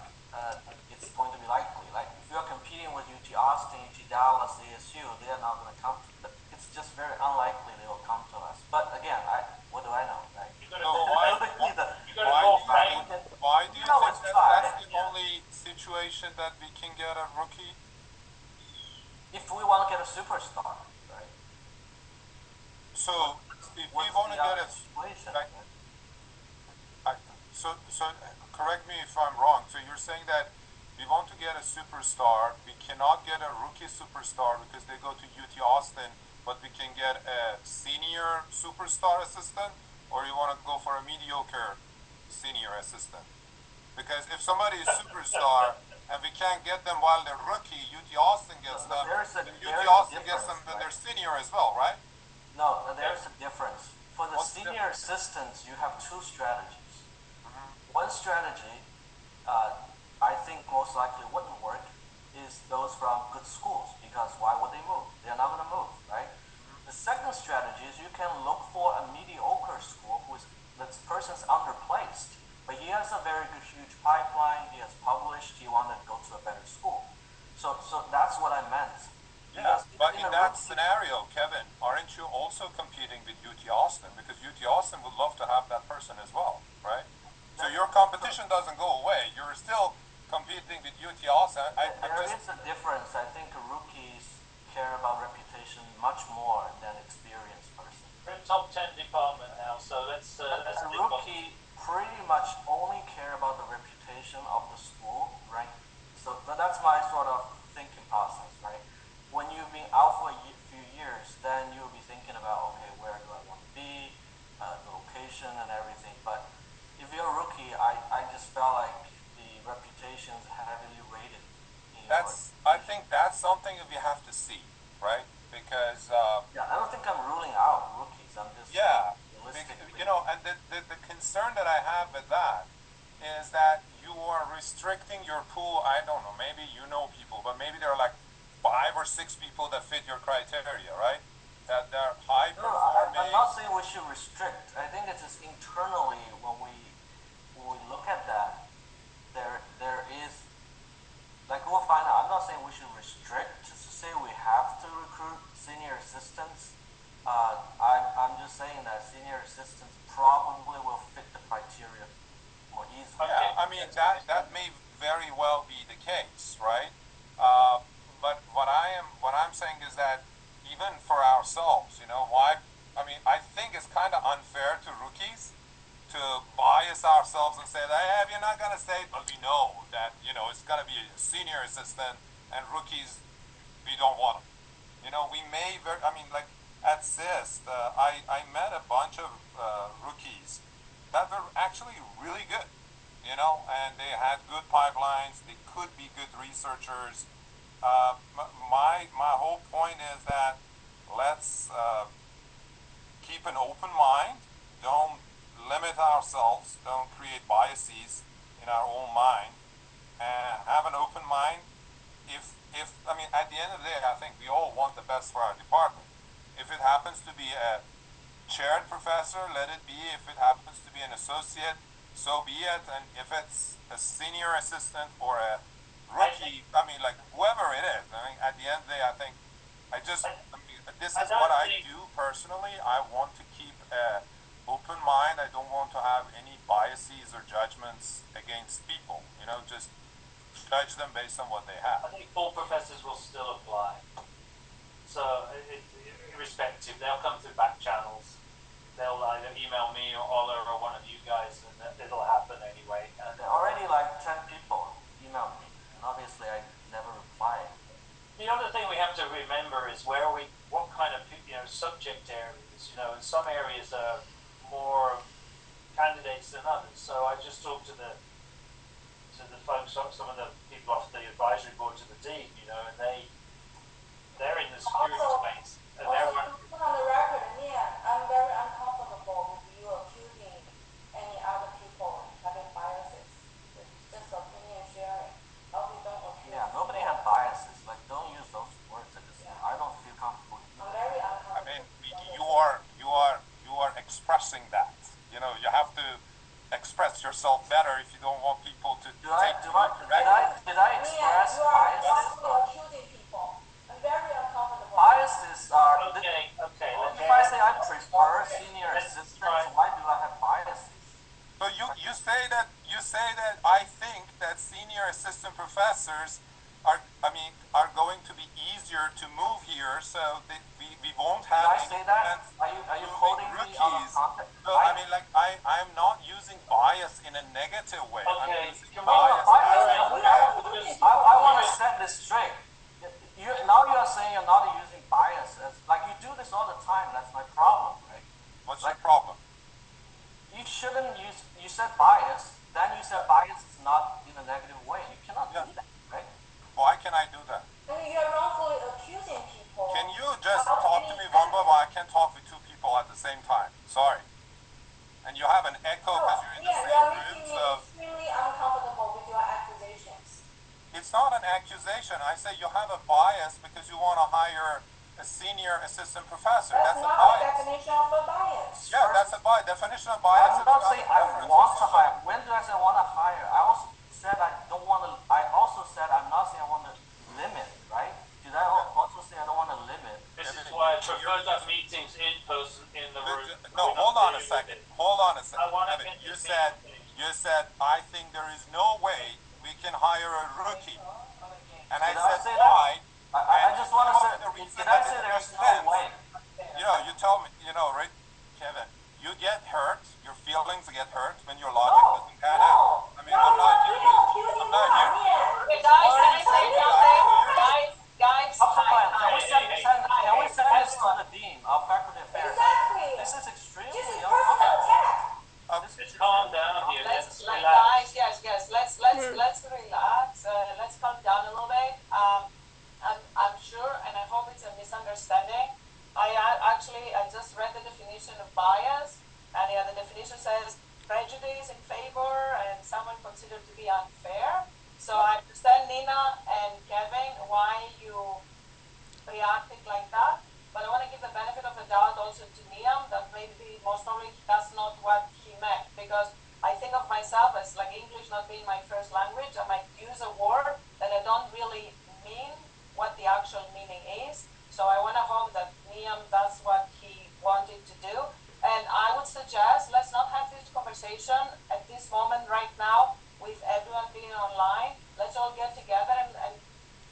it's going to be likely. Like if you're competing with UT Austin, UT Dallas, ASU, they're not going to come. It's just very unlikely they will come to us. But again, what do I know? Right? Why do you think that's the only situation that we can get a rookie? If we want to get a superstar, right? So if we want to get a situation, so correct me if I'm wrong. So you're saying that we want to get a superstar, we cannot get a rookie superstar because they go to UT Austin, but we can get a senior superstar assistant, or you want to go for a mediocre senior assistant? Because if somebody is superstar and we can't get them while they're rookie. UT Austin gets them. UT Austin gets them when they're senior as well, right? No, there's a difference. For the senior assistants, you have two strategies. One strategy, I think most likely wouldn't work, is those from good schools, because why would they move? They're not going to move, right? The second strategy is you can look for a mediocre school that person's underplaced, but he has a very good, huge pipeline, he has published, he wanted to go to a better school. So that's what I meant. Yeah, but in that scenario, Kevin, aren't you also competing with UT Austin? Because UT Austin would love to have that person as well, right? So your competition doesn't go away. You're still competing with UT Austin. There is a difference. I think rookies care about reputation much more than experienced person. We're a top 10 department now, so let's a rookie pretty much only care about the reputation of the school, right? So that's my sort of thinking process, right? When you've been out for a few years, then you'll be thinking about, okay, where do I want to be, the location and everything. But if you're a rookie, I just felt like the reputation is heavily rated. I think that's something that we have to see, right? Because I don't think I'm ruling out rookies. I'm just and the concern that I have with that is that you are restricting your pool. I don't know, maybe you know people, but maybe there are like 5 or 6 people that fit your criteria, right? That they're high performing. I'm not saying we should restrict. I think it's just internally when we look at that, there is, like, we'll find out. I'm not saying we should restrict just to say we have to recruit senior assistants. I'm just saying that senior assistants probably will fit the criteria more easily. Yeah, I mean that may very well be the case, right? But what I'm saying is that even for ourselves, I think it's kind of unfair to rookies to bias ourselves and say that, hey, you're not going to say, but we know that, it's going to be a senior assistant and rookies, we don't want them. We may, like at CIST, I met a bunch of rookies that were actually really good, and they had good pipelines, they could be good researchers. My whole point is that let's keep an open mind, don't limit ourselves, don't create biases in our own mind, and have an open mind. At the end of the day, I think we all want the best for our department. If it happens to be a chaired professor, let it be. If it happens to be an associate, so be it. And if it's a senior assistant or a rookie, whoever it is, at the end of the day, I think this is what I do personally. I want to keep an open mind. I don't want to have any biases or judgments against people. Just judge them based on what they have. I think full professors will still apply. So, irrespective, they'll come through back channels. They'll either email me or Ola or one of you guys, and it'll happen anyway. And already like 10 people emailed me, and obviously I never replied. The other thing we have to remember is what kind of subject areas. And some areas are more candidates than others. So I just talked to the folks, some of the people off the advisory board, to the dean, and they're in the security space. And they're put on the record, I'm very uncomfortable with you accusing any other people having biases. It's just opinion sharing. We don't accuse. Yeah, nobody has biases. Like, don't use those words. I don't feel comfortable. I'm very uncomfortable. You are expressing that. You have to express yourself better if you don't want people to did I express biases? Accusing people. I'm very uncomfortable. Biases are okay. If I say I prefer senior assistants, why do I have biases? So you say that I think that senior assistant professors are going to be easier to move here, so that we won't have. Did I say that? Are you quoting me on a context? So I'm not using bias in a negative way. Okay. I'm using bias. I want to set this straight. Now you are saying you're not using bias as you do this all the time. That's my problem, right? What's your problem? You shouldn't use. You said bias, then you said bias is not in a negative way. You cannot do that. a senior assistant professor. That's That's a not the bias. definition of a bias. Yeah, that's a bias. Definition of bias. I'm not saying I want to hire. When do I say I want to hire? I also said I don't want to. I also said I'm not saying I want to limit, right? Did I also say I don't want to limit? This is why I prefer to have meetings in person in the room. No, hold on a second. Hold on a second. I want to Evan, get you this said meeting finished. you said I think there is no way we can hire a rookie, and I Did I said say why? I just want to say. The reason Did I that say it there's makes no sense. way? You know, you told me, you know, right, Kevin, you get hurt, your feelings get hurt when your logic doesn't pan out. I mean, I'm not here. Okay, guys, can I say something? Guys, Can we send this to the dean of faculty affairs? Exactly. This is extremely This is personal uncomfortable. attack. Let's calm down here. Let's, Let's like, relax. guys, yes, let's relax. Let's calm down a little bit. I'm sure, and I hope it's a misunderstanding. I just read the definition of bias, and the definition says prejudice in favor and someone considered to be unfair. So I understand Nina and Kevin why you reacted like that, but I want to give the benefit of the doubt also to Liam that maybe most probably that's not what he meant, because I think of myself as like English not being my first language. I might use a word that I don't really mean what the actual meaning is. So I want to hope that Liam, that's what he wanted to do. And I would suggest let's not have this conversation at this moment right now with everyone being online. Let's all get together and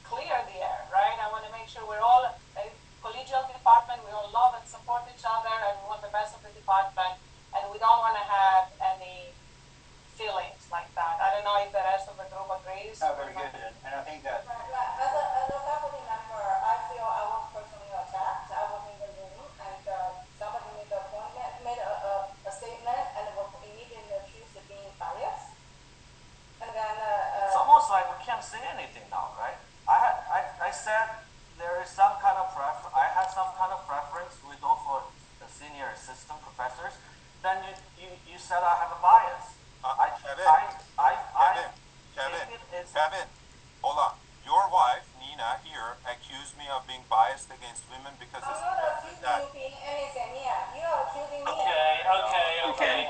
clear the air, right? I want to make sure we're all a collegial department. We all love and support each other, and we want the best of the department. And we don't want to have any feelings like that. I don't know if the rest of the group agrees. No, very good. And I think that As a faculty member, I feel I was personally attacked. I was in the room, and somebody made a statement, and was immediately accused of being biased. And then It's almost like we can't say anything now, right? I said there is some kind of I had some kind of preference. We go for the senior assistant professors. Then you said I have a bias. Kevin, hold on. Your wife, Nina, here accused me of being biased against women because I'm it's not accusing you being anything, yeah. You are accusing me. Okay.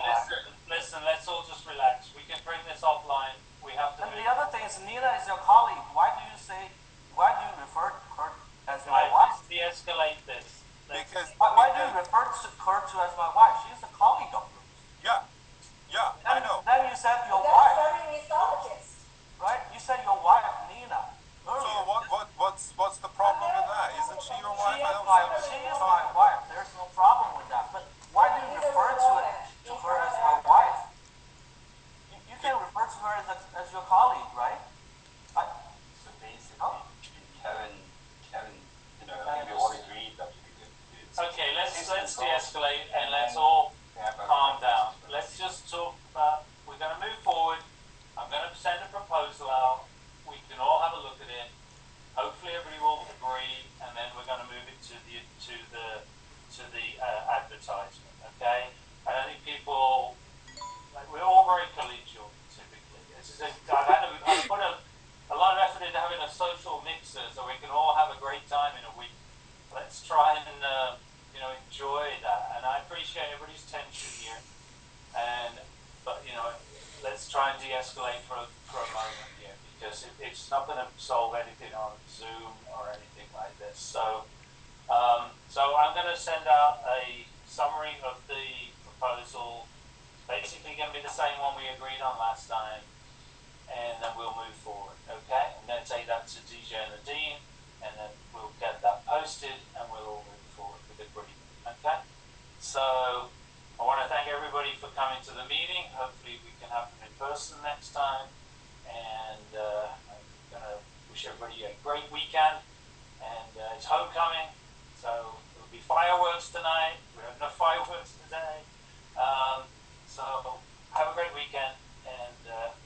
Listen, let's all just relax. We can bring this offline. We have to. And the other thing is, Nina is your colleague. Why do you refer to her as my wife? Let's de-escalate this. Why do you refer to her as my wife? She's a colleague of yours. Yeah, I know. Then you said your That's wife, very misogynist. right? You said your wife, Nina. So Earlier. what's the problem with that? Isn't she your wife? She is my wife. There's no problem with that. But why do you refer to her as my wife? You can refer to her as your colleague, right? so basically, Kevin, you know, I think we all agreed that it's Okay, let's de-escalate and let's all calm down. Let's just talk about, we're going to move forward. I'm going to send a proposal out. We can all have a look at it. Hopefully everybody will agree, and then we're going to move it to the advertisement. Okay? I don't think people, like, we're all very collegial typically. I've put a lot of effort into having a social mixer so we can all have a great time in a week. Let's try and enjoy that. And I appreciate everybody's tension here. But let's try and de-escalate for a moment here, because it's not going to solve anything on Zoom or anything like this. So I'm going to send out a summary of the proposal. Basically going to be the same one we agreed on last time, and then we'll move forward. Okay? I'm going to take that to DJ and the Dean, and then we'll get that posted, and we'll all move forward with agreement. Okay? So I want to thank everybody for coming to the meeting. Hopefully we can have them in person next time. And I'm going to wish everybody a great weekend. And it's homecoming, so there'll be fireworks tonight. We have no fireworks today. So have a great weekend, and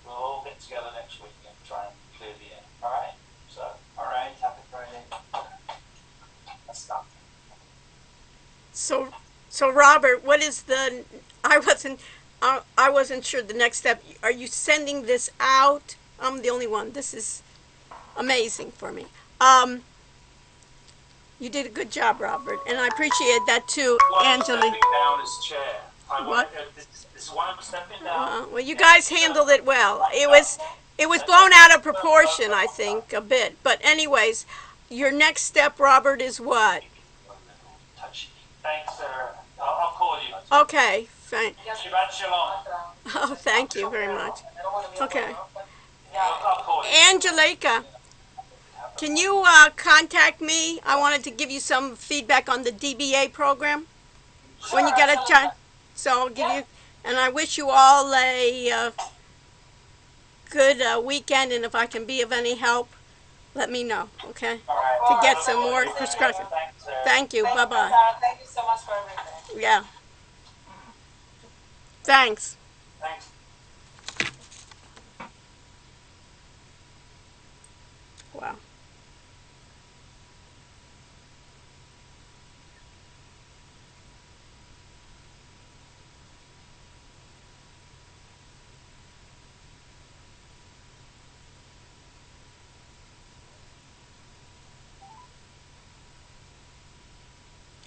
we'll all get together next week and try and clear the air. All right? So, all right. Happy Friday. Let's stop. So Robert, what is I wasn't sure the next step. Are you sending this out? I'm the only one. This is amazing for me. You did a good job, Robert, and I appreciate that too, Angela. Stepping down as chair. What? This is why I'm stepping down. Well, you guys handled it well. It was blown out of proportion, I think, a bit. But anyways, your next step, Robert, is what? Touchy. Thanks, Sarah. I'll call you. Okay, fine. Shabbat shalom. Oh, thank you very much. Okay. I'll call you. Angelica, can you contact me? I wanted to give you some feedback on the DBA program when you get a chance. So I'll give you, and I wish you all a good weekend. And if I can be of any help, let me know. Okay. All right. To get some more prescription. Thanks, Sarah. Thank you. Bye bye. Thank you so much for everything. Yeah. Thanks. Thanks. Wow.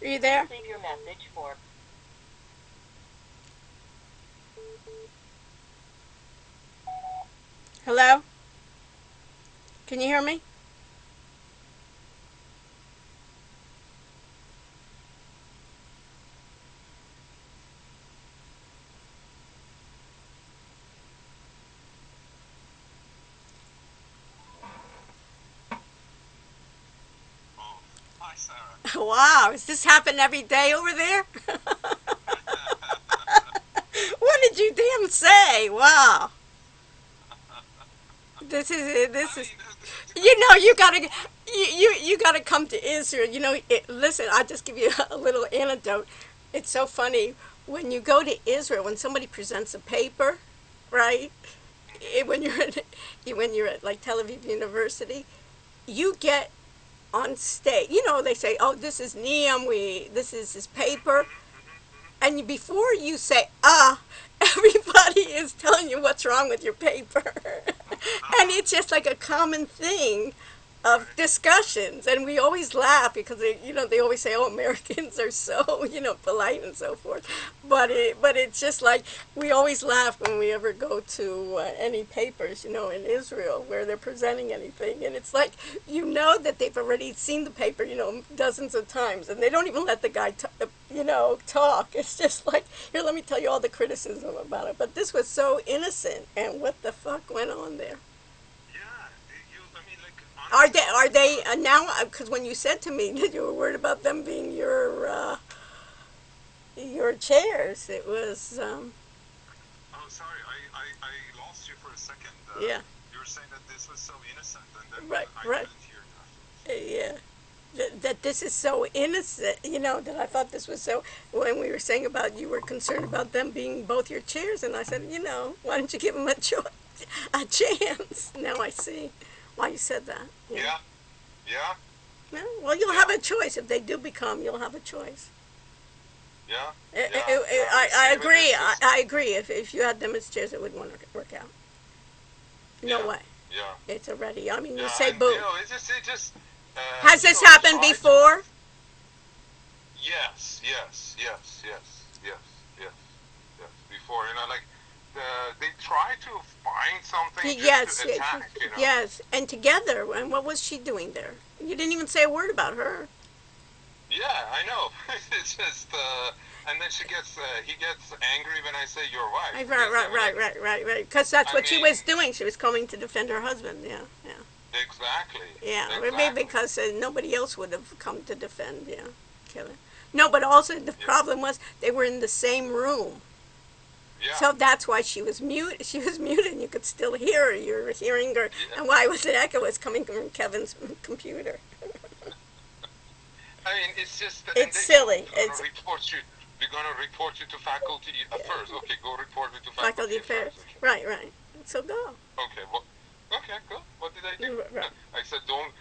Are you there? Leave your message for Hello? Can you hear me? Hi, Sarah. Wow, does this happen every day over there? What did you damn say? Wow. This is you gotta you gotta come to Israel. Listen, I'll just give you a little anecdote. It's so funny when you go to Israel, when somebody presents a paper, right? When you're at like Tel Aviv University, you get on stage. They say, "Oh, this is Neam. This is his paper," and before you say, everybody is telling you what's wrong with your paper. And it's just like a common thing of discussions, and we always laugh because they always say, "Oh, Americans are so polite and so forth," but it's just like we always laugh when we ever go to any papers in Israel where they're presenting anything, and it's like that they've already seen the paper dozens of times, and they don't even let the guy talk. It's just like, here, let me tell you all the criticism about it, but this was so innocent, and what the fuck went on there? Are they now? Because when you said to me that you were worried about them being your chairs, it was. Oh, sorry, I lost you for a second. Yeah. You were saying that this was so innocent, and then Right. didn't hear that. Yeah. That this is so innocent. That I thought this was so. When we were saying about you were concerned about them being both your chairs, and I said, why don't you give them a chance? Now I see why you said that. Yeah. Well, you'll have a choice. If they do become, you'll have a choice. Yeah. I agree. I agree. If you had them as chairs, it wouldn't want to work out. No way. Yeah. It's already. I mean, you say boo. It just. Has this happened before? Yes. Before, they try to find something just to attack, Yes, and together. And what was she doing there? You didn't even say a word about her. Yeah, I know. It's just, and then he gets angry when I say your wife. Right. Because that's what she was doing. She was coming to defend her husband. Yeah. Exactly. Yeah, exactly. maybe because nobody else would have come to defend. Kill her. No, but also the problem was they were in the same room. Yeah. So that's why she was mute. She was muted, and you could still hear her. You were hearing her, and why was it echo? Was coming from Kevin's computer. I mean, it's just. It's silly. We're gonna report you to faculty first. Okay, go report me to faculty affairs. Okay. Right. So go. Okay. Well. Okay. Good. What did I do? Right. I said don't.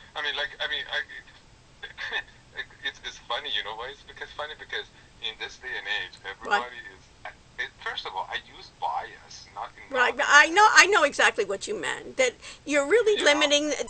It's funny, why? It's funny because in this day and age, everybody is. First of all, I use bias, not in. Right, but I know exactly what you meant. That you're really limiting.